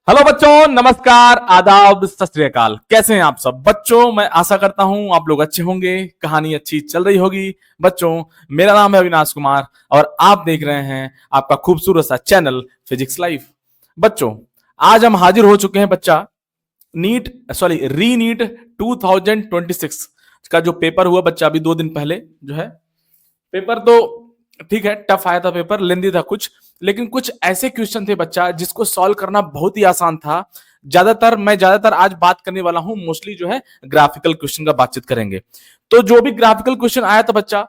Hello बच्चों, नमस्कार, आदाब, सत श्री अकाल। कैसे हैं आप सब बच्चों? मैं आशा करता हूं आप लोग अच्छे होंगे, कहानी अच्छी चल रही होगी। बच्चों, मेरा नाम है अविनाश कुमार और आप देख रहे हैं आपका खूबसूरत सा चैनल फिजिक्स लाइफ। बच्चों, आज हम हाजिर हो चुके हैं बच्चा री नीट 2026 का जो पेपर हुआ बच्चा अभी 2 दिन पहले जो है पेपर। तो ठीक है, टफ आया था पेपर, लेंदी था कुछ, लेकिन कुछ ऐसे क्वेश्चन थे बच्चा जिसको सॉल्व करना बहुत ही आसान था। ज्यादातर आज बात करने वाला हूं, मोस्टली जो है ग्राफिकल क्वेश्चन का बातचीत करेंगे। तो जो भी ग्राफिकल क्वेश्चन आया था बच्चा,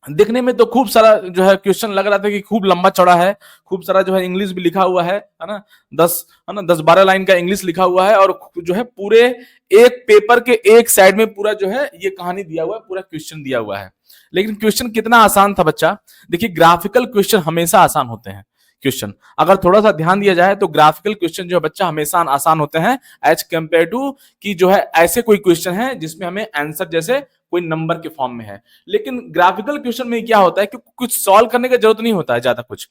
दिखने में तो खूब सारा जो है क्वेश्चन लग रहा था कि खूब लंबा चौड़ा है, खूब सारा जो है इंग्लिश भी लिखा हुआ है ना। 10 है ना, 10-12 लाइन का इंग्लिश लिखा हुआ है और जो है पूरे एक पेपर के एक साइड में पूरा जो है ये कहानी दिया हुआ है, पूरा क्वेश्चन दिया हुआ है। लेकिन क्वेश्चन कितना आसान था बच्चा। देखिए, ग्राफिकल क्वेश्चन हमेशा आसान होते हैं। क्वेश्चन अगर थोड़ा सा ध्यान दिया जाए तो ग्राफिकल क्वेश्चन जो है बच्चा हमेशा आसान होते हैं एज कंपेयर टू कि जो है ऐसे कोई क्वेश्चन है जिसमें हमें आंसर जैसे कोई नंबर के फॉर्म में है। लेकिन ग्राफिकल क्वेश्चन में क्या होता है कि कुछ सॉल्व करने की जरूरत नहीं होता है ज्यादा कुछ।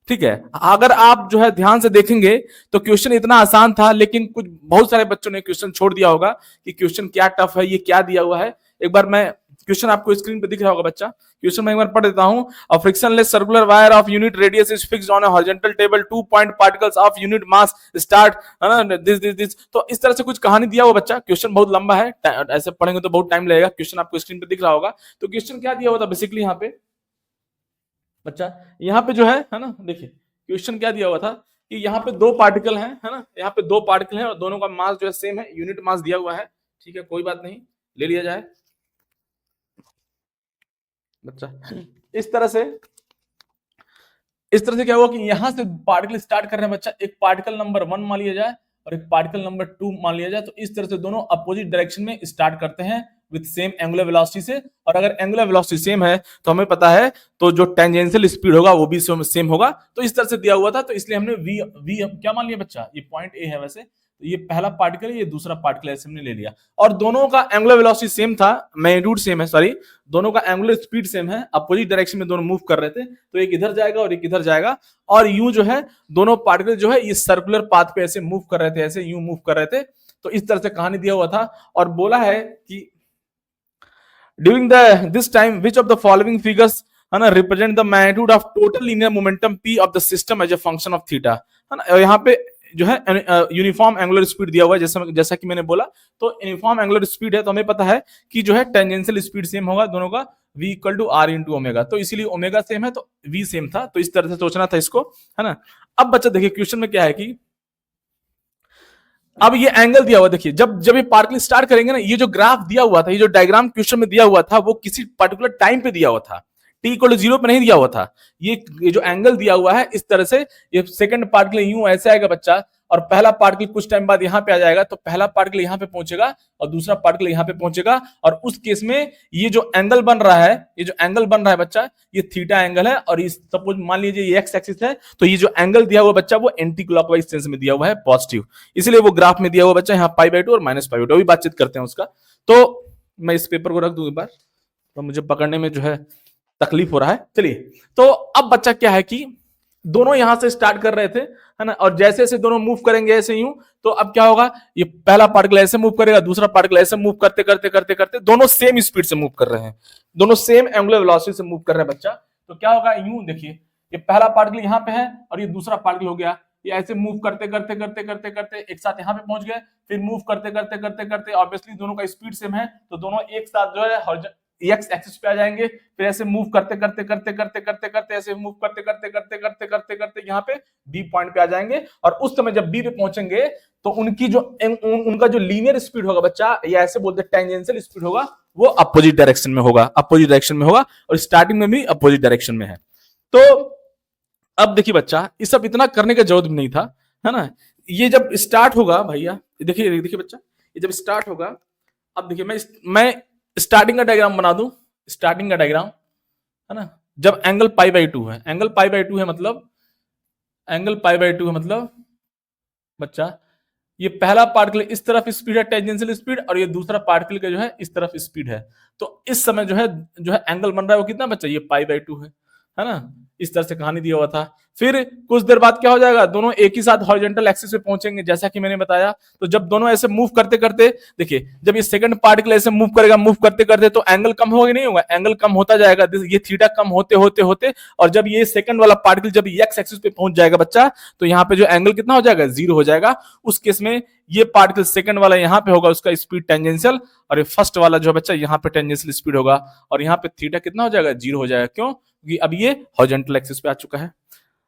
ठीक है, अगर आप जो है ध्यान से देखेंगे तो क्वेश्चन इतना आसान था, लेकिन कुछ बहुत सारे बच्चों ने क्वेश्चन छोड़ दिया होगा कि क्वेश्चन क्या टफ है, ये क्या दिया हुआ है। एक बार मैं क्वेश्चन आपको स्क्रीन पे दिख रहा होगा बच्चा, क्वेश्चन मैं एक बार पढ़ देता हूं। A frictionless circular wire of unit radius is fixed on a horizontal table, 2 point particles of unit mass start, है ना, दिस। तो इस तरह से कुछ कहानी दिया हुआ बच्चा। क्वेश्चन बहुत लंबा है, ऐसे पढ़ेंगे तो बहुत टाइम लगेगा। क्वेश्चन आपको स्क्रीन पे दिख रहा होगा। तो क्वेश्चन क्या दिया हुआ था बेसिकली यहाँ पे बच्चा, यहाँ पे जो है ना, देखिए क्वेश्चन क्या दिया हुआ था कि यहाँ पे 2 पार्टिकल हैं, है ना, यहाँ पे 2 पार्टिकल हैं और दोनों का मास जो है सेम है, यूनिट मास दिया हुआ है। ठीक है, कोई बात नहीं, ले लिया जाए बच्चा। इस तरह से क्या हुआ कि यहां से पार्टिकल स्टार्ट कर रहे हैं बच्चा। एक पार्टिकल नंबर 1 मान लिया जाए और एक पार्टिकल नंबर 2 मान लिया जाए। तो इस तरह से दोनों अपोजिट डायरेक्शन में स्टार्ट करते हैं विद सेम एंगुलर वेलोसिटी से। और अगर एंगुलर वेलोसिटी सेम है तो हमें पता है तो जो टेंजेंशियल स्पीड होगा वो भी सेम होगा। तो इस तरह से दिया हुआ था, तो इसलिए हमने वी वी क्या मान लिया बच्चा, ये पॉइंट ए है वैसे, तो ये पहला पार्टिकल, ये दूसरा पार्टिकल ऐसे हमने ले लिया। और दोनों का एंगुलर वेलोसिटी सेम था, मैग्नीट्यूड सेम है, सॉरी, दोनों का एंगुलर स्पीड सेम है, अपोजिट डायरेक्शन में दोनों मूव कर रहे थे। तो एक इधर जाएगा और एक इधर जाएगा। और यूं जो है दोनों पार्टिकल जो है ये सर्कुलर पाथ पे ऐसे मूव कर रहे थे, ऐसे यूं मूव कर रहे थे। तो इस तरह से कहानी दिया हुआ था और बोला है कि during this time which of the following figures, है ना, represent the magnitude of total linear momentum P of the system as a function of theta, है ना। यहाँ पे जो है यूनिफॉर्म एंगुलर स्पीड दिया हुआ है, जैसा कि मैंने बोला। तो यूनिफॉर्म एंगुलर स्पीड है तो हमें पता है कि जो है टेंजेंशियल स्पीड सेम होगा दोनों का, v equal to R into omega. तो इसीलिए ओमेगा सेम है तो v सेम था। तो इस तरह से सोचना था इसको, है ना। अब बच्चा देखिए क्वेश्चन में क्या है कि अब ये एंगल दिया हुआ, देखिए जब जब ये पार्टिकल स्टार्ट करेंगे ना, ये जो ग्राफ दिया हुआ था, ये जो डायग्राम क्वेश्चन में दिया हुआ था वो किसी पर्टिकुलर टाइम पे दिया हुआ था, टी इक्वल टू 0 पे नहीं दिया हुआ था। ये जो एंगल दिया हुआ है इस तरह से, ये सेकंड पार्टिकल यूं ऐसे आएगा बच्चा और पहला पार्टिकल कुछ टाइम बाद यहाँ पे आ जाएगा। तो पहला पार्टिकल यहाँ पे पहुंचेगा और दूसरा पार्टिकल यहाँ पे पहुंचेगा। और उस केस में ये जो एंगल बन रहा है, ये जो एंगल बन रहा है बच्चा, ये थीटा एंगल है। और सपोज मान लीजिए ये एक्स एक्सिस है, तो ये जो एंगल दिया हुआ बच्चा वो एंटी क्लॉकवाइज सेंस में दिया हुआ है, पॉजिटिव। इसलिए वो ग्राफ में दिया हुआ बच्चा यहाँ π/2 और -π/2, अभी बातचीत करते हैं उसका। तो मैं इस पेपर को रख दूं एक बार, तो मुझे पकड़ने में जो है तकलीफ हो रहा है। चलिए, तो अब बच्चा क्या है कि दोनों यहां से स्टार्ट कर रहे थे, है ना, और जैसे जैसे दोनों मूव करेंगे ऐसे यूं, तो अब क्या होगा, ये पहला पार्टिकल ऐसे मूव करेगा, दूसरा पार्टिकल ऐसे मूव करते करते करते करते दोनों सेम स्पीड से मूव कर रहे हैं, दोनों सेम एंगुलर वेलोसिटी से मूव कर रहे हैं बच्चा। तो क्या होगा, यूं देखिए, ये पहला पार्टिकल यहाँ पे है और ये दूसरा पार्टिकल हो गया, ये ऐसे मूव करते करते करते करते करते एक साथ यहाँ पे पहुंच गए, फिर मूव करते करते करते करते, ऑब्वियसली दोनों का स्पीड सेम है तो दोनों एक साथ जो है एक्स एक्सिस पे आ जाएंगे। फिर ऐसे मूव करते करते करते करते करते करते ऐसे मूव करते करते करते करते करते करते यहाँ पे बी पॉइंट पे आ जाएंगे। और उस समय जब बी पे पहुंचेंगे तो उनकी जो उनका जो लीनियर स्पीड होगा बच्चा, या ऐसे बोलते टेंजेंशियल स्पीड होगा, वो अपोजिट डायरेक्शन में होगा, अपोजिट डायरेक्शन में होगा। और स्टार्टिंग में भी अपोजिट डायरेक्शन में है। तो अब देखिए बच्चा, ये सब इतना करने की जरूरत भी नहीं था, है ना। ये जब स्टार्ट होगा भैया, देखिए देखिए बच्चा, ये जब स्टार्ट होगा, अब देखिए मैं स्टार्टिंग का डायग्राम बना दूं, स्टार्टिंग का डायग्राम, है ना। जब एंगल π/2 है, एंगल π/2 है मतलब, एंगल π/2 है मतलब बच्चा, ये पहला पार्टिकल इस तरफ स्पीड है टेंजेंशियल स्पीड, और ये दूसरा पार्टिकल का जो है इस तरफ स्पीड है। तो इस समय जो है एंगल बन रहा है वो कितना बच्चा, ये π/2 है ना। इस तरह से कहानी दिया हुआ था। फिर कुछ देर बाद क्या हो जाएगा, दोनों एक ही साथ हॉरिजॉन्टल एक्सिस पे पहुंचेंगे जैसा कि मैंने बताया। तो जब दोनों ऐसे मूव करते करते, देखिए जब ये सेकंड पार्टिकल ऐसे मूव करेगा, मूव करते करते, तो एंगल कम होगा नहीं होगा, एंगल कम होता जाएगा, ये थीटा कम होते होते होते, और जब ये सेकंड वाला पार्टिकल जब एक्स एक्सिस पे पहुंच जाएगा बच्चा, तो यहाँ पे जो एंगल कितना हो जाएगा, 0 हो जाएगा। उस केस में ये पार्टिकल सेकंड वाला यहाँ पे होगा, उसका स्पीड टेंजेंशियल, और ये फर्स्ट वाला जो बच्चा यहाँ पे टेंजेंशियल स्पीड होगा, और यहाँ पे थीटा कितना हो जाएगा, 0 हो जाएगा। क्यों? क्योंकि अब ये हॉरिजॉन्टल एक्सिस पे आ चुका है।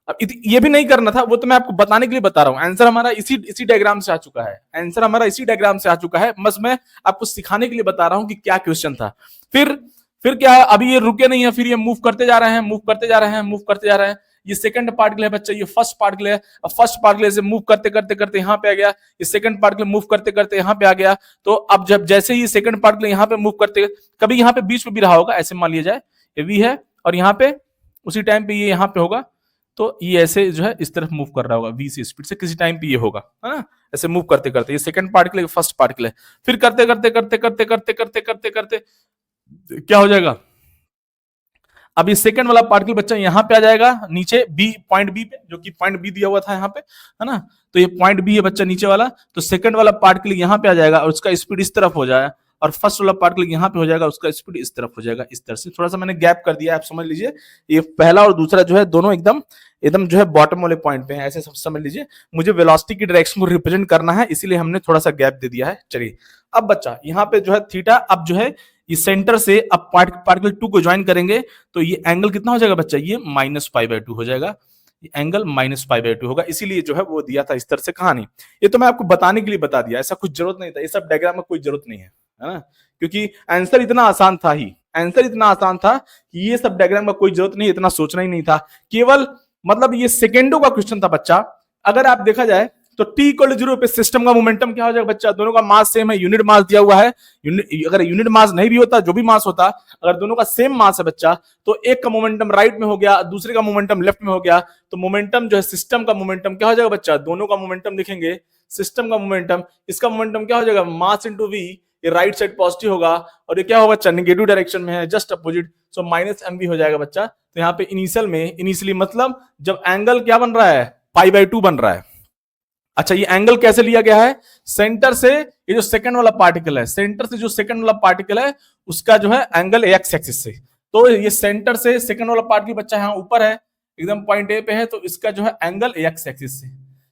अब ये भी नहीं करना था, वो तो मैं आपको बताने के लिए बता रहा हूं। आंसर हमारा इसी डायग्राम से आ चुका है, आंसर हमारा इसी डायग्राम से आ चुका है, बस मैं आपको सिखाने के लिए बता रहा हूं कि क्या क्वेश्चन था। फिर क्या है, अभी ये रुके नहीं है, फिर ये मूव करते जा रहे हैं, मूव करते जा रहे हैं, मूव करते जा रहे हैं। ये सेकंड पार्टिकल है बच्चा, ये फर्स्ट पार्टिकल है। अब फर्स्ट पार्टिकल से मूव करते करते करते यहाँ पे आ गया, ये सेकंड पार्टिकल मूव करते करते यहाँ पे आ गया। तो अब जब जैसे ही सेकंड पार्टिकल यहाँ पे मूव करते, कभी यहाँ पे बीच में भी रहा होगा, ऐसे मान लिया जाए ये वी है, और यहाँ पे उसी टाइम पे ये यहाँ पे होगा, तो ये ऐसे जो है इस तरफ मूव कर रहा होगा वी से स्पीड से, किसी टाइम पे ये होगा, है ना, ऐसे मूव करते करते। ये सेकंड पार्टिकल है, फर्स्ट पार्टिकल है। फिर करते करते करते करते करते करते करते करते क्या हो जाएगा, अब ये सेकंड वाला पार्टिकल बच्चा यहाँ पे आ जाएगा नीचे बी, पॉइंट बी पे, जो कि पॉइंट बी दिया हुआ था यहाँ पे, है ना। तो ये पॉइंट बी है बच्चा नीचे वाला, तो सेकंड वाला पार्टिकल यहाँ पे आ जाएगा और उसका स्पीड इस तरफ हो जाएगा, और फर्स्ट वाला पार्टिकल यहाँ पे हो जाएगा, उसका स्पीड इस तरफ हो जाएगा। इस तरह से थोड़ा सा मैंने गैप कर दिया, आप समझ लीजिए। ये पहला और दूसरा जो है दोनों एकदम एकदम जो है बॉटम वाले पॉइंट पे है, ऐसे सब समझ लीजिए। मुझे वेलोसिटी की डायरेक्शन को रिप्रेजेंट करना है, इसीलिए हमने थोड़ा सा गैप दे दिया है। चलिए अब बच्चा यहाँ पे जो है थीटा, अब जो है ये सेंटर से अब पार्टिकल 2 को ज्वाइन करेंगे, तो ये एंगल कितना हो जाएगा बच्चा, ये -π/2 हो जाएगा, ये एंगल -π/2 होगा। इसीलिए जो है वो दिया था इस तरह से कहानी। ये तो मैं आपको बताने के लिए बता दिया, ऐसा कुछ जरूरत नहीं था, ये सब डायग्राम में कोई जरूरत नहीं है ना, क्योंकि आंसर इतना आसान था ही, आंसर इतना आसान था कि ये सब डायग्राम का कोई जरूरत नहीं, इतना सोचना ही नहीं था। केवल मतलब ये सेकेंडों का क्वेश्चन था बच्चा। अगर आप देखा जाए तो t = 0 पे सिस्टम का मोमेंटम क्या हो जाएगा बच्चा, दोनों का मास सेम है, यूनिट मास दिया हुआ है। अगर यूनिट मास नहीं भी होता, जो भी मास होता, अगर दोनों का सेम मास है बच्चा, तो एक का मोमेंटम राइट में हो गया, दूसरे का मोमेंटम लेफ्ट में हो गया, तो मोमेंटम जो है सिस्टम का मोमेंटम क्या हो जाएगा बच्चा, दोनों का मोमेंटम लिखेंगे, सिस्टम का मोमेंटम, इसका मोमेंटम क्या हो जाएगा, मास इंटू वी, ये राइट साइड पॉजिटिव होगा, और ये क्या होगा, नेगेटिव डायरेक्शन में है, जस्ट अपोजिट, सो -mv हो जाएगा बच्चा। तो यहाँ पे इनिशियली मतलब जब एंगल क्या बन रहा है, π/2 बन रहा है। अच्छा, ये एंगल कैसे लिया गया है, सेंटर से, ये जो सेकंड वाला पार्टिकल है, सेंटर से जो सेकंड वाला पार्टिकल है उसका जो है एंगल एक्स एक्सिस से, तो ये सेंटर से सेकंड वाला पार्टिकल बच्चा यहाँ ऊपर है, एकदम पॉइंट ए पे है, तो इसका जो है एंगल एक्स एक्सिस से,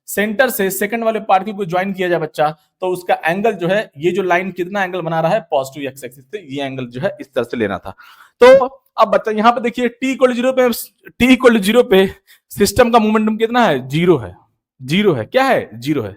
सेंटर से सेकंड वाले पार्टिकल को ज्वाइन किया जाए बच्चा, तो उसका एंगल जो है, ये जो लाइन कितना एंगल बना रहा है, पॉजिटिव एक्स एक्सिस से, ये एंगल जो है इस तरह से लेना था। तो अब बच्चा यहाँ पे देखिए t = 0 पे सिस्टम का मोमेंटम कितना है, 0 है, 0 है, क्या है, 0 है।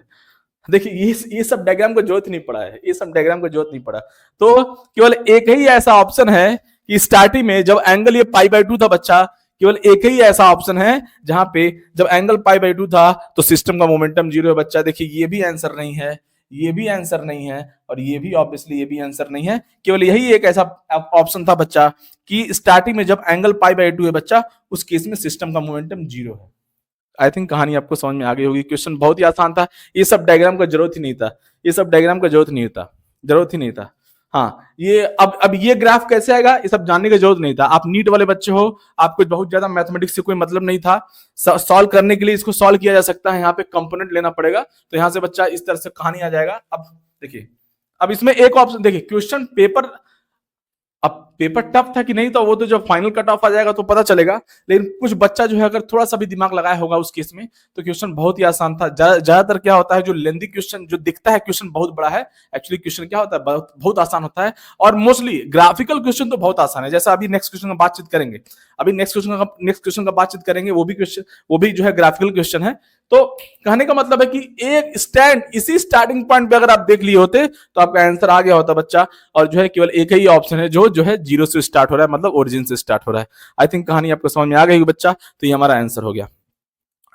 देखिए ये सब डायग्राम को जरूरत नहीं पड़ा है, ये सब डायग्राम को जरूरत नहीं पड़ा। तो केवल एक ही ऐसा ऑप्शन है कि स्टार्टिंग में जब एंगल ये π/2 था बच्चा, केवल एक ही ऐसा ऑप्शन है जहां पे जब एंगल π/2 था तो सिस्टम का मोमेंटम 0 है बच्चा। देखिए ये भी आंसर नहीं है, ये भी आंसर नहीं है, और ये भी ऑब्वियसली ये भी आंसर नहीं है। केवल यही एक ऐसा ऑप्शन था बच्चा कि स्टार्टिंग में जब एंगल π/2 है बच्चा, उस केस में सिस्टम का मोमेंटम 0 है। आई थिंक कहानी आपको समझ में आ गई होगी। क्वेश्चन बहुत ही आसान था, ये सब डायग्राम का जरूरत ही नहीं था, ये सब डायग्राम का जरूरत ही नहीं था। हाँ, ये अब ये ग्राफ कैसे आएगा, ये सब जानने की जरूरत नहीं था। आप नीट वाले बच्चे हो, आपको बहुत ज्यादा मैथमेटिक्स से कोई मतलब नहीं था। सॉल्व करने के लिए इसको सॉल्व किया जा सकता है, यहाँ पे कंपोनेंट लेना पड़ेगा, तो यहाँ से बच्चा इस तरह से कहानी आ जाएगा। अब देखिए, अब इसमें एक ऑप्शन देखिए, क्वेश्चन पेपर, अब पेपर टफ था कि नहीं, तो वो तो जब फाइनल कट ऑफ आ जाएगा तो पता चलेगा, लेकिन कुछ बच्चा जो है अगर थोड़ा सा भी दिमाग लगाया होगा उस केस में, तो क्वेश्चन बहुत ही आसान था। ज्यादातर क्या होता है, जो लेंथी क्वेश्चन जो दिखता है क्वेश्चन बहुत बड़ा है, एक्चुअली क्वेश्चन क्या होता है, बहुत आसान होता है। और मोस्टली ग्राफिकल क्वेश्चन तो बहुत आसान है, जैसा अभी नेक्स्ट क्वेश्चन का बातचीत करेंगे, अभी नेक्स्ट क्वेश्चन का बातचीत करेंगे, वो भी जो है ग्राफिकल क्वेश्चन है। तो कहने का मतलब है कि इसी स्टार्टिंग पॉइंट पे अगर आप देख लिए होते तो आपका आंसर आ गया होता बच्चा, और जो है केवल एक ही ऑप्शन है जो है 0 से स्टार्ट हो रहा है, मतलब ओरिजिन से स्टार्ट हो रहा है। आई थिंक कहानी आपको समझ में आ गई बच्चा, तो ये हमारा आंसर हो गया।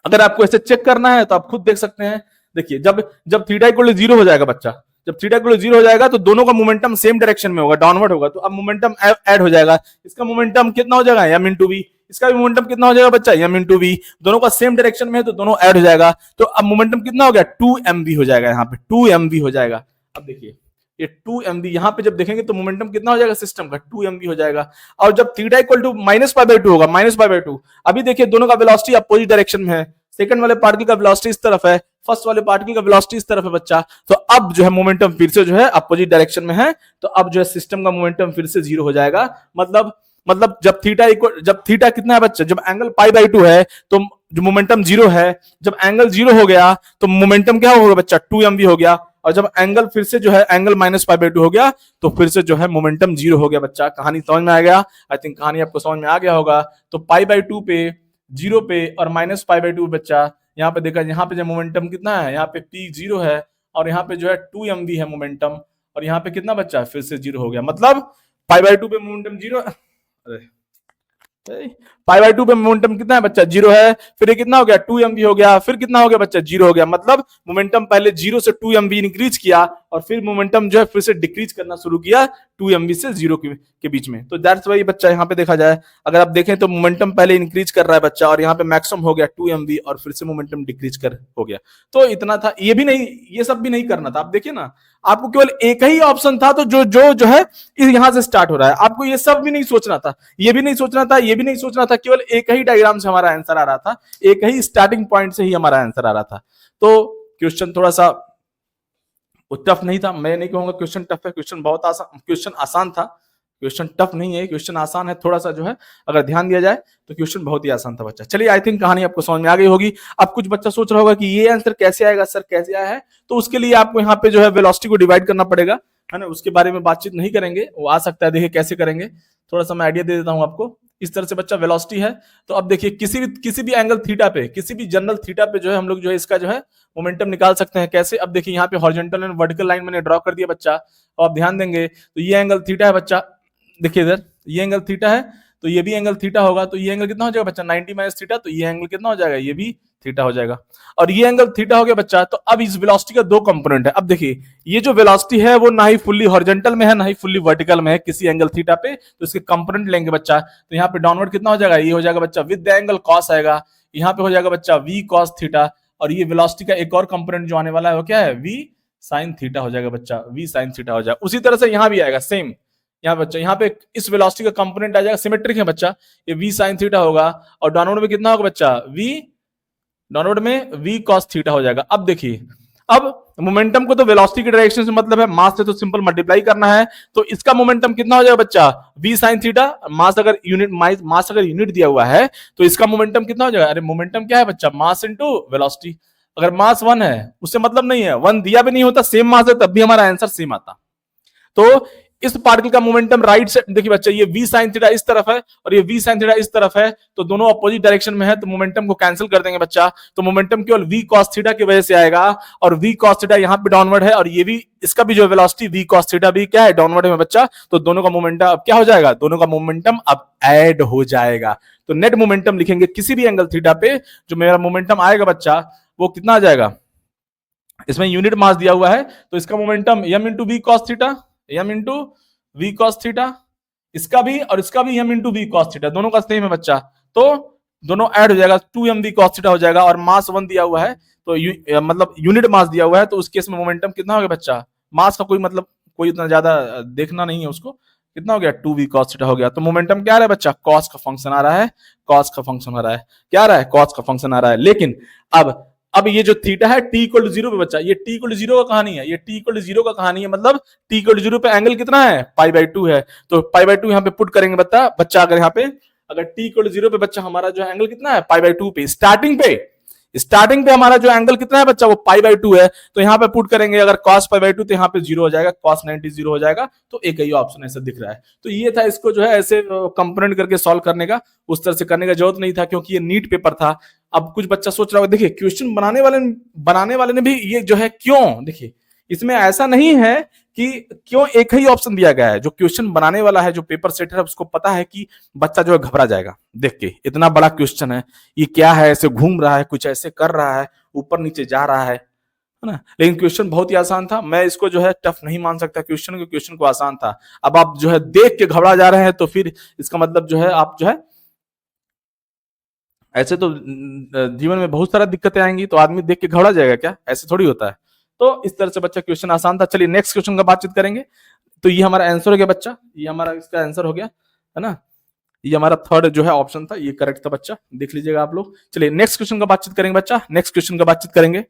अगर आपको ऐसे चेक करना है तो आप खुद देख सकते हैं। देखिए जब थीटा = 0 हो जाएगा बच्चा, जब थीटा = 0 हो जाएगा तो दोनों का मोमेंटम सेम डायरेक्शन में होगा, डाउनवर्ड होगा, तो अब मोमेंटम ऐड हो जाएगा। इसका मोमेंटम कितना हो जाएगा, m/v, इसका भी मोमेंटम कितना हो जाएगा बच्चा, m/v, दोनों का सेम डायरेक्शन में है तो दोनों ऐड हो जाएगा। तो अब मोमेंटम कितना हो गया, 2mv हो जाएगा, यहाँ पे 2mv हो जाएगा। अब देखिए ये 2 mv, यहाँ पे जब देखेंगे तो मोमेंटम कितना हो जाएगा सिस्टम का 2 mv हो जाएगा। और जब थीटा इक्वल टू -π/2 होगा, -π/2, अभी देखिए दोनों का वेलोसिटी अपोजिट डायरेक्शन में है। सेकंड वाले पार्टिकल का वेलोसिटी इस तरफ है, फर्स्ट वाले पार्टिकल का वेलोसिटी इस तरफ है बच्चा। तो अब जो है मोमेंटम फिर से जो है अपोजिट डायरेक्शन में है, तो अब जो है सिस्टम का मोमेंटम फिर से 0 हो जाएगा। मतलब जब थीटा कितना है बच्चा, जब एंगल π/2 है तो जो मोमेंटम 0 है, जब एंगल 0 हो गया तो मोमेंटम क्या होगा बच्चा 2mv हो गया। और जब एंगल फिर से जो है एंगल -π/2 हो गया तो फिर से जो है मोमेंटम 0 हो गया बच्चा। कहानी समझ में आ गया? आई थिंक कहानी आपको समझ में आ गया होगा। तो π/2 पे, 0 पे और -π/2 बच्चा, यहाँ पे देखा, यहाँ पे जो मोमेंटम कितना है, यहाँ पे p 0 है और यहाँ पे जो है 2mv है मोमेंटम, और यहाँ पे कितना बच्चा फिर से 0 हो गया। मतलब π/2 पे मोमेंटम 0, π/2 पे मोमेंटम कितना है बच्चा 0 है, फिर ये कितना हो गया 2mv हो गया, फिर कितना हो गया बच्चा 0 हो गया। मतलब मोमेंटम पहले 0 से 2mv इंक्रीज किया और फिर मोमेंटम जो है फिर से डिक्रीज करना शुरू किया 2mv से 0 के बीच में। तो दैट्स वाई बच्चा यहाँ पे देखा जाए, अगर आप देखें तो मोमेंटम पहले इंक्रीज कर रहा है बच्चा और यहाँ पे मैक्सिमम हो गया 2mv और फिर से मोमेंटम डिक्रीज कर हो गया। तो इतना था, ये भी नहीं, ये सब भी नहीं करना था। आप देखिए ना, आपको केवल एक ही ऑप्शन था, तो जो है यहां से स्टार्ट हो रहा है, आपको ये सब भी नहीं सोचना था, ये भी नहीं सोचना था, ये भी नहीं सोचना था, केवल एक ही डायग्राम से हमारा आंसर आ रहा था, एक ही स्टार्टिंग पॉइंट से ही हमारा आंसर आ रहा था। तो क्वेश्चन थोड़ा सा टफ नहीं था, मैं नहीं कहूंगा क्वेश्चन टफ है, क्वेश्चन बहुत आसान, क्वेश्चन आसान था, क्वेश्चन टफ नहीं है, क्वेश्चन आसान है। थोड़ा सा जो है अगर ध्यान दिया जाए तो क्वेश्चन बहुत ही आसान था बच्चा। चलिए, आई थिंक कहानी आपको समझ में आ गई होगी। अब कुछ बच्चा सोच रहा होगा कि ये आंसर कैसे आएगा सर, कैसे आया है, तो उसके लिए आपको यहाँ पे जो है वेलोसिटी को डिवाइड करना पड़ेगा, है ना। उसके बारे में बातचीत नहीं करेंगे, वो आ सकता है, देखिए कैसे करेंगे, थोड़ा सा मैं आइडिया दे देता हूँ आपको। इस तरह से बच्चा वेलोसिटी है, तो अब देखिए किसी भी एंगल थीटा पे, किसी भी जनरल थीटा पे जो है हम लोग जो है इसका जो है मोमेंटम निकाल सकते हैं। कैसे? अब देखिए यहाँ पे हॉरिजॉन्टल एंड वर्टिकल लाइन मैंने ड्रॉ कर दिया बच्चा, और आप ध्यान देंगे तो ये एंगल थीटा है बच्चा, देखिए इधर ये एंगल थीटा है, तो ये भी एंगल थीटा होगा, तो ये एंगल कितना हो जाएगा बच्चा 90 माइनस थीटा, तो ये एंगल कितना हो जाएगा, ये भी थीटा हो जाएगा, और ये एंगल थीटा हो गया बच्चा। तो अब इस वेलोसिटी का दो कंपोनेंट है। अब देखिए ये जो वेलोसिटी है वो ना ही फुल्ली हॉरिजॉन्टल में है ना ही फुल्ली वर्टिकल में है किसी एंगल थीटा पे, तो इसके कंपोनेंट लेंगे बच्चा। तो यहाँ पे डाउनवर्ड कितना हो जाएगा, ये हो जाएगा बच्चा विद द एंगल कॉस आएगा, यहाँ पे हो जाएगा बच्चा वी कॉस थीटा, और ये वेलोसिटी का एक और कंपोनेंट जो आने वाला है वो क्या है, वी साइन थीटा हो जाएगा बच्चा, वी साइन थीटा हो जाएगा। उसी तरह से यहाँ भी आएगा सेम, यहाँ बच्चा यहाँ पे इस वेलोसिटी का कंपोनेंट आ जाएगा, सिमेट्रिक है बच्चा, ये v sin थीटा होगा, और डाउनवर्ड में कितना होगा बच्चा, डाउनवर्ड में v cos थीटा हो जाएगा। अब देखिए, अब मोमेंटम को तो वेलोसिटी के डायरेक्शन से मतलब है, मास से तो सिंपल मल्टीप्लाई करना है, तो इसका मोमेंटम कितना हो जाएगा बच्चा v sin थीटा, मास अगर यूनिट दिया हुआ है तो इसका मोमेंटम कितना हो जाएगा, अरे मोमेंटम क्या है बच्चा, मास इंटू वेलोसिटी। अगर मास 1 है उससे मतलब नहीं है, 1 दिया भी नहीं होता, सेम मास है तब भी हमारा आंसर सेम आता। तो इस पार्टिकल का मोमेंटम राइट से, देखिए बच्चा ये v sin थीटा इस तरफ है और ये v sin थीटा इस तरफ है, तो दोनों अपोजिट डायरेक्शन में है, तो मोमेंटम को कैंसिल कर देंगे बच्चा, तो मोमेंटम केवल v cos थीटा की वजह से आएगा, और v cos थीटा यहाँ पे डाउनवर्ड है, और ये भी, इसका भी जो वेलोसिटी v cos थीटा भी क्या है, डाउनवर्ड है बच्चा, तो दोनों का मोमेंटम अब क्या हो जाएगा, दोनों का मोमेंटम अब ऐड हो जाएगा। तो नेट मोमेंटम लिखेंगे किसी भी एंगल थीटा पे, जो मेरा मोमेंटम आएगा बच्चा वो कितना आ जाएगा, इसमें यूनिट मास दिया हुआ है, तो इसका momentum m into V cos theta, m into V cos theta, इसका भी और इसका भी m into V cos theta, दोनों का सेम है बच्चा, तो दोनों ऐड हो जाएगा, 2m वी कॉस थीटा हो जाएगा, और मास 1 दिया हुआ है, तो मतलब यूनिट मास दिया हुआ है, तो उस केस में मोमेंटम कितना हो गया बच्चा, मास का कोई मतलब कोई इतना ज्यादा देखना नहीं है उसको, कितना हो गया 2v cos थीटा हो गया। तो मोमेंटम क्या आ रहा है बच्चा, cos का फंक्शन आ रहा है, cos का फंक्शन आ रहा है, क्या आ रहा है, cos का फंक्शन आ रहा है। लेकिन अब ये जो थीटा है t इक्वल टू 0 पे बच्चा, ये t इक्वल टू 0 का कहानी है, ये t इक्वल टू 0 का कहानी है, मतलब t इक्वल टू 0 पे एंगल कितना है, π/2 है, तो π/2 यहाँ पे पुट करेंगे बच्चा अगर यहाँ पे अगर t इक्वल टू 0 पे बच्चा हमारा जो एंगल कितना है π/2 पे, स्टार्टिंग पे हमारा जो एंगल कितना है बच्चा वो π/2 है, तो यहाँ पे पुट करेंगे अगर cos π/2 तो यहाँ पे 0 हो जाएगा, cos 90 0 हो जाएगा, तो एक ही ऑप्शन ऐसा दिख रहा है। तो ये था, इसको जो है ऐसे कंपोनेंट करके सॉल्व करने का, उस तरह से करने का जरूरत नहीं था क्योंकि ये नीट पेपर था। अब कुछ बच्चा सोच रहा होगा, देखिए क्वेश्चन बनाने वाले ने भी ये जो है क्यों, देखिए इसमें ऐसा नहीं है कि क्यों एक ही ऑप्शन दिया गया है, जो क्वेश्चन बनाने वाला है, जो पेपर सेटर है, उसको पता है कि बच्चा जो है घबरा जाएगा देख के, इतना बड़ा क्वेश्चन है, ये क्या है, ऐसे घूम रहा है, कुछ ऐसे कर रहा है, ऊपर नीचे जा रहा है ना। लेकिन क्वेश्चन बहुत ही आसान था, मैं इसको जो है टफ नहीं मान सकता, क्वेश्चन को आसान था। अब आप जो है देख के घबरा जा रहे हैं, तो फिर इसका मतलब जो है आप जो है, ऐसे तो जीवन में बहुत सारा दिक्कतें आएंगी, तो आदमी देख के घबरा जाएगा क्या, ऐसे थोड़ी होता है। तो इस तरह से बच्चा क्वेश्चन आसान था। चलिए नेक्स्ट क्वेश्चन का बातचीत करेंगे। तो ये हमारा आंसर हो गया बच्चा, ये हमारा इसका आंसर हो गया, है ना। ये हमारा थर्ड जो है ऑप्शन था, ये करेक्ट था बच्चा, देख लीजिएगा आप लोग। चलिए नेक्स्ट क्वेश्चन का बातचीत करेंगे बच्चा, नेक्स्ट क्वेश्चन का बातचीत करेंगे।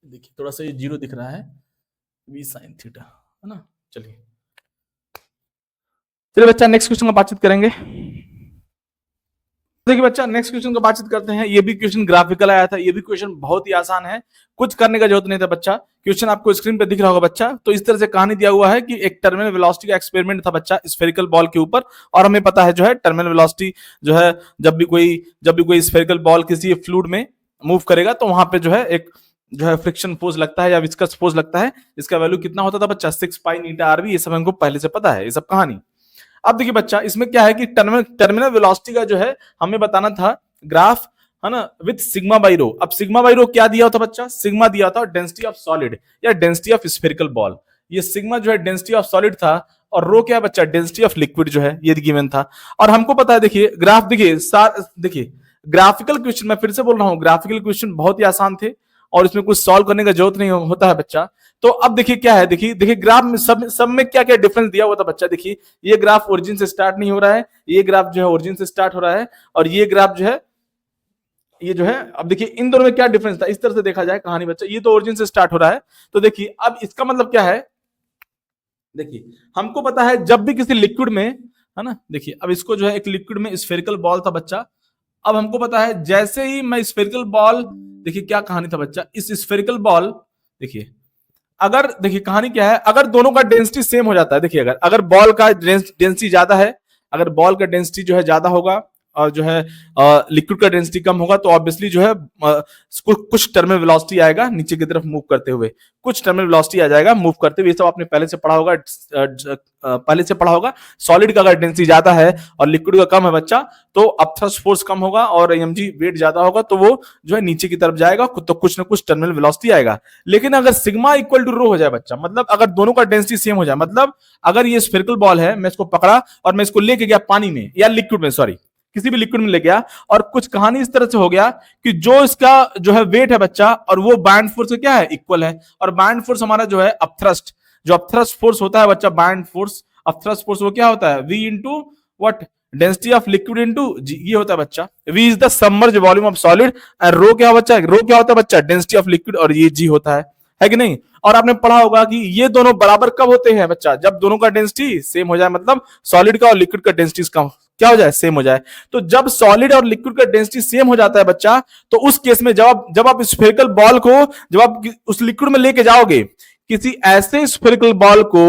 देखिए थोड़ा सा ये जीरो दिख रहा है, वी साइन थीटा, है ना। चलिए बच्चा नेक्स्ट क्वेश्चन का बातचीत करेंगे। देखिए बच्चा नेक्स्ट क्वेश्चन का बातचीत करते हैं। ये भी क्वेश्चन ग्राफिकल आया था, ये भी क्वेश्चन बहुत ही आसान है, कुछ करने का जरूरत नहीं था बच्चा। क्वेश्चन आपको स्क्रीन पे दिख रहा होगा बच्चा। तो इस तरह से कहानी दिया हुआ है कि एक टर्मिनल वेलोसिटी का एक्सपेरिमेंट था बच्चा स्फेरिकल बॉल के ऊपर। और हमें पता है जो है टर्मिनल वेलोसिटी जो है जब भी कोई स्फेरिकल बॉल किसी फ्लूइड में मूव करेगा तो वहां पे जो है एक जो है फ्रिक्शन फोर्स लगता है या विस्कस फोर्स लगता है। इसका वैल्यू कितना होता था बच्चा, 6 पाई नीटा आरबी। ये सब हमको पहले से पता है, ये सब कहानी। अब देखिए बच्चा इसमें क्या है कि टर्मिनल वेलोसिटी का जो है हमें बताना था ग्राफ, है ना, विद सिग्मा बाई रो। अब सिग्मा बाई रो क्या दिया होता बच्चा, सिग्मा दिया था डेंसिटी ऑफ सॉलिड या डेंसिटी ऑफ स्फेरिकल बॉल। ये सिग्मा जो है डेंसिटी ऑफ सॉलिड था और रो क्या है बच्चा, डेंसिटी ऑफ लिक्विड जो है ये गिवन था। और हमको पता है देखिए ग्राफ, देखिए ग्राफिकल क्वेश्चन, मैं फिर से बोल रहा हूं ग्राफिकल क्वेश्चन बहुत ही आसान थे और इसमें कुछ सॉल्व करने का जरूरत नहीं होता है बच्चा। तो अब देखिए क्या है, देखिए ग्राफ में सब में क्या क्या डिफरेंस दिया हुआ था बच्चा। देखिए ये ग्राफ ओरिजिन से स्टार्ट नहीं हो रहा है, ये ग्राफ जो है ओरिजिन से स्टार्ट हो रहा है, और ये ग्राफ जो है ये जो है, अब देखिए इन दोनों में क्या डिफरेंस था। इस तरह से देखा जाए कहानी बच्चा, ये तो ओरिजिन से स्टार्ट हो रहा है। तो देखिए अब इसका मतलब क्या है, देखिए हमको पता है जब भी किसी लिक्विड में, है ना, देखिए अब इसको जो है एक लिक्विड में स्फेरिकल बॉल था बच्चा। अब हमको पता है जैसे ही मैं स्फेरिकल बॉल, देखिए क्या कहानी था बच्चा, इस स्फेरिकल बॉल, देखिए अगर, देखिए कहानी क्या है, अगर दोनों का डेंसिटी सेम हो जाता है, देखिए अगर बॉल का डेंसिटी ज्यादा है, अगर बॉल का डेंसिटी जो है ज्यादा होगा और जो है लिक्विड का डेंसिटी कम होगा, तो ऑब्वियसली जो है कुछ टर्मिनल वेलोसिटी आएगा नीचे की तरफ मूव करते हुए, कुछ टर्मिनल वेलोसिटी आ जाएगा मूव करते हुए। ये सब आपने पहले से पढ़ा होगा। सॉलिड का अगर डेंसिटी ज्यादा है और लिक्विड का कम है बच्चा, तो अपथ्रस्ट फोर्स कम होगा और mg वेट ज्यादा होगा, तो वो जो है नीचे की तरफ जाएगा, तो कुछ ना कुछ टर्मिनल वेलोसिटी आएगा। लेकिन अगर सिग्मा इक्वल टू रो हो जाए बच्चा, मतलब अगर दोनों का डेंसिटी सेम हो जाए, मतलब अगर ये स्फेरिकल बॉल है, मैं इसको पकड़ा और मैं इसको लेके गया पानी में या लिक्विड में, सॉरी किसी भी लिक्विड में ले गया, और कुछ कहानी इस तरह से हो गया कि जो इसका जो है वेट है बच्चा और वो बाइंड फोर्स क्या है, इक्वल है। और बाइंड फोर्स हमारा जो है अपथ्रस्ट, जो अपथ्रस्ट फोर्स होता है बच्चा, बाइंड फोर्स अपथ्रस्ट फोर्स, वो क्या होता है, v into what, density of liquid into g, ये होता है बच्चा। v is the submerge volume of solid and rho क्या बच्चा, रो क्या होता है बच्चा, डेंसिटी ऑफ लिक्विड, और ये g होता है कि नहीं। और आपने पढ़ा होगा कि ये दोनों बराबर कब होते हैं बच्चा, जब दोनों का डेंसिटी सेम हो जाए, मतलब सॉलिड का और लिक्विड का डेंसिटी कम क्या हो जाए, सेम हो जाए। तो जब सॉलिड और लिक्विड का डेंसिटी सेम हो जाता है बच्चा, तो उस केस में जब आप स्फेरिकल बॉल को जब आप उस लिक्विड में लेके जाओगे, किसी ऐसे स्फेरिकल बॉल को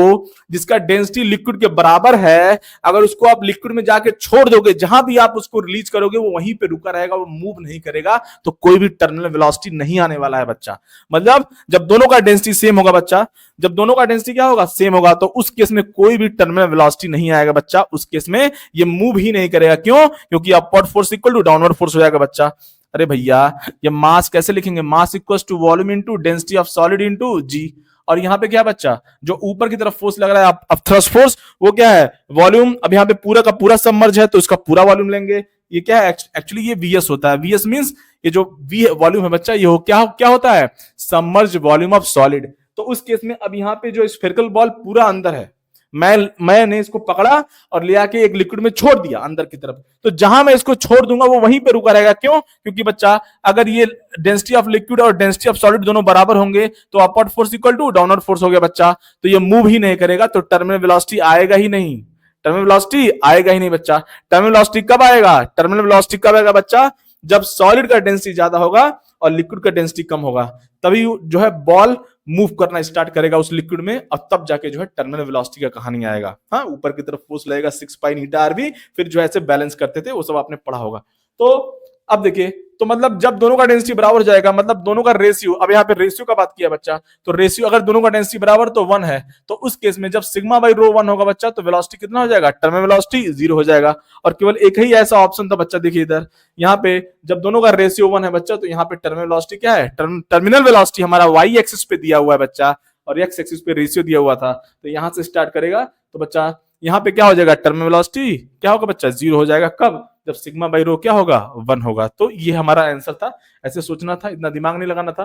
जिसका डेंसिटी लिक्विड के बराबर है, अगर उसको आप लिक्विड में जाके छोड़ दोगे, जहां भी आप उसको रिलीज करोगे वो वहीं पे रुका रहेगा, वो मूव नहीं करेगा, तो कोई भी टर्मिनल वेलोसिटी नहीं आने वाला है बच्चा। मतलब जब दोनों का डेंसिटी सेम होगा बच्चा, जब दोनों का डेंसिटी क्या होगा, सेम होगा, तो उस केस में कोई भी टर्मिनल वेलोसिटी नहीं आएगा बच्चा। उस केस में ये मूव ही नहीं करेगा। क्यों? क्योंकि upward force equal to downward force हो जाएगा बच्चा। अरे भैया ये मास कैसे लिखेंगे, mass equals to volume into density of solid into g. और यहाँ पे क्या बच्चा, जो ऊपर की तरफ फोर्स लग रहा है अपथ्रस्ट फोर्स, वो क्या है, वॉल्यूम। अब यहाँ पे पूरा का पूरा सबमर्ज है तो इसका पूरा वॉल्यूम लेंगे। ये क्या है, एक्चुअली ये वीएस होता है। वीएस मींस ये जो वी वॉल्यूम है बच्चा, ये क्या होता है, सबमर्ज वॉल्यूम ऑफ सॉलिड। तो उस केस में अब यहाँ पे जो स्फेरिकल बॉल पूरा अंदर है, मैंने इसको पकड़ा और ले आके एक लिक्विड में छोड़ दिया अंदर की तरफ, तो जहां मैं इसको छोड़ दूंगा वो वहीं पे रुका रहेगा। क्यों? क्योंकि बच्चा अगर ये डेंसिटी ऑफ लिक्विड और डेंसिटी ऑफ सॉलिड दोनों बराबर होंगे, तो upward force equal to downward force हो गया बच्चा, तो ये मूव ही नहीं करेगा, तो टर्मिनल वेलोसिटी आएगा ही नहीं। टर्मिनल वेलोसिटी आएगा ही नहीं बच्चा। टर्मिनल वेलोसिटी कब आएगा, टर्मिनल वेलोसिटी कब आएगा बच्चा, जब सॉलिड का डेंसिटी ज्यादा होगा और लिक्विड का डेंसिटी कम होगा, तभी जो है बॉल मूव करना स्टार्ट करेगा उस लिक्विड में, और तब जाके जो है टर्मिनल वेलोसिटी का कहानी आएगा। हाँ, ऊपर की तरफ फोर्स लगेगा 6 पाई नीटा आरबी, फिर जो ऐसे बैलेंस करते थे वो सब आपने पढ़ा होगा। तो अब देखिए, तो मतलब जब दोनों का डेंसिटी बराबर हो जाएगा, मतलब दोनों का रेशियो, अब यहाँ पे रेशियो का बात किया बच्चा, तो रेशियो अगर दोनों का डेंसिटी बराबर तो 1 है, तो उस केस में जब सिग्मा बाई रो 1 होगा बच्चा, तो वेलोसिटी कितना हो जाएगा, टर्मिनल वेलोसिटी 0 हो जाएगा। और केवल एक ही ऐसा ऑप्शन था बच्चा, देखिए इधर, यहाँ पे जब दोनों का रेशियो 1 है बच्चा, तो यहाँ पे टर्मिनल वेलोसिटी क्या है, टर्मिनल वेलोसिटी हमारा वाई एक्सिस पे दिया हुआ है बच्चा, और एक्स एक्सिस पे रेशियो दिया हुआ था, तो यहां से स्टार्ट करेगा, तो बच्चा यहाँ पे क्या हो जाएगा, टर्मिनल वेलोसिटी क्या होगा बच्चा, 0 हो जाएगा। कब? जब सिग्मा बाई रो क्या होगा, 1 होगा। तो ये हमारा आंसर था, ऐसे सोचना था, इतना दिमाग नहीं लगाना था।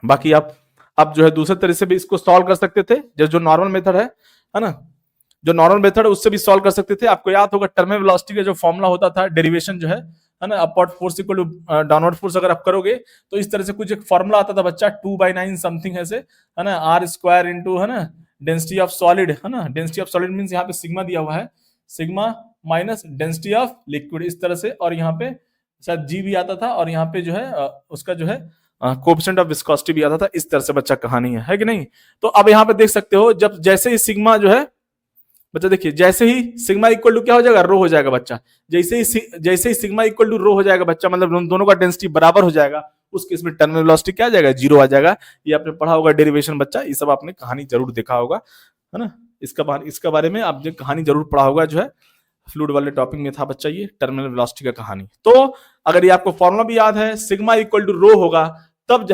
बाकी आप जो है दूसरे तरीके से भी इसको सॉल्व कर सकते थे, जो नॉर्मल मेथड है ना, जो नॉर्मल मेथड है उससे भी सॉल्व कर सकते थे। आपको याद होगा टर्मिनल वेलोसिटी का जो फॉर्मूला होता था, डेरिवेशन जो है ना, upward force equal to downward force अगर आप करोगे तो इस तरह से कुछ एक फॉर्मूला आता था बच्चा, 2/9 समथिंग ऐसे, है ना, आर स्क्वायर इंटू, है ना, डेंसिटी ऑफ सॉलिड, है ना, डेंसिटी ऑफ सॉलिड मींस यहाँ पे सिग्मा दिया हुआ है, sigma minus density of liquid, इस तरह से, और यहाँ पे शायद जी भी आता था, और यहाँ पे जो है उसका जो है कोएफिशिएंट ऑफ विस्कोसिटी भी आता था। इस तरह से बच्चा कहानी है कि नहीं। तो अब यहाँ पे देख सकते हो, जब जैसे ही सिग्मा जो है बच्चा, देखिए जैसे ही सिग्मा इक्वल टू क्या हो जाएगा, रो हो जाएगा बच्चा, जैसे ही सिग्मा इक्वल टू रो हो जाएगा बच्चा, मतलब दोनों का डेंसिटी बराबर हो जाएगा, उस केस में टर्मिनल वेलोसिटी क्या आ जाएगा, जीरो आ जाएगा। ये आपने पढ़ा होगा डेरिवेशन बच्चा, ये सब आपने कहानी जरूर देखा होगा, है ना, इसका बारे में आपने कहानी जरूर पढ़ा होगा, जो है फ्लूइड वाले टॉपिक में था बच्चा, ये टर्मिनल वेलोसिटी का कहानी। तो अगर ये आपको फॉर्मूला भी याद है, सिग्मा इक्वल टू रो होगा, तब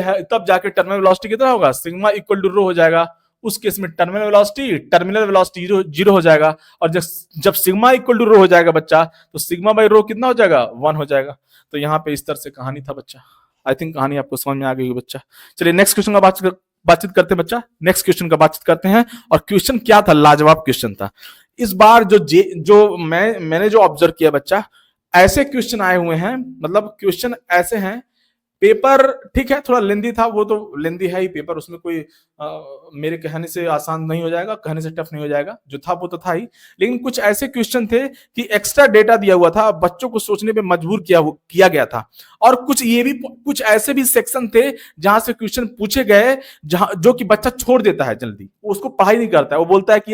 जाके टर्मिनल वेलोसिटी कितना होगा, सिग्मा इक्वल टू रो हो जाएगा। उस केस में टर्मिनल वेलोसिटी जीरो हो जाएगा, और जब सिग्मा इक्वल टू रो हो जाएगा बच्चा, तो सिग्मा बाई रो कितना हो जाएगा, 1 हो जाएगा। तो यहाँ पे इस तरह से कहानी था बच्चा। आई थिंक कहानी आपको समझ में आ गई बच्चा। चलिए नेक्स्ट क्वेश्चन का बातचीत करते हैं बच्चा, नेक्स्ट क्वेश्चन का बातचीत करते हैं। और क्वेश्चन क्या था, लाजवाब क्वेश्चन था इस बार। मैंने जो ऑब्जर्व किया बच्चा, ऐसे क्वेश्चन आए हुए हैं, मतलब क्वेश्चन ऐसे हैं, पेपर ठीक है थोड़ा लेंदी था, वो तो लेंदी है ही पेपर, उसमें कोई मेरे कहने से आसान नहीं हो जाएगा, कहने से टफ नहीं हो जाएगा, जो था वो तो था ही। लेकिन कुछ ऐसे क्वेश्चन थे कि एक्स्ट्रा डेटा दिया हुआ था, बच्चों को सोचने पे मजबूर किया गया था। और कुछ ऐसे भी सेक्शन थे जहां से क्वेश्चन पूछे गए, जहां जो कि बच्चा छोड़ देता है जल्दी, उसको पढ़ाई नहीं करता है, वो बोलता है कि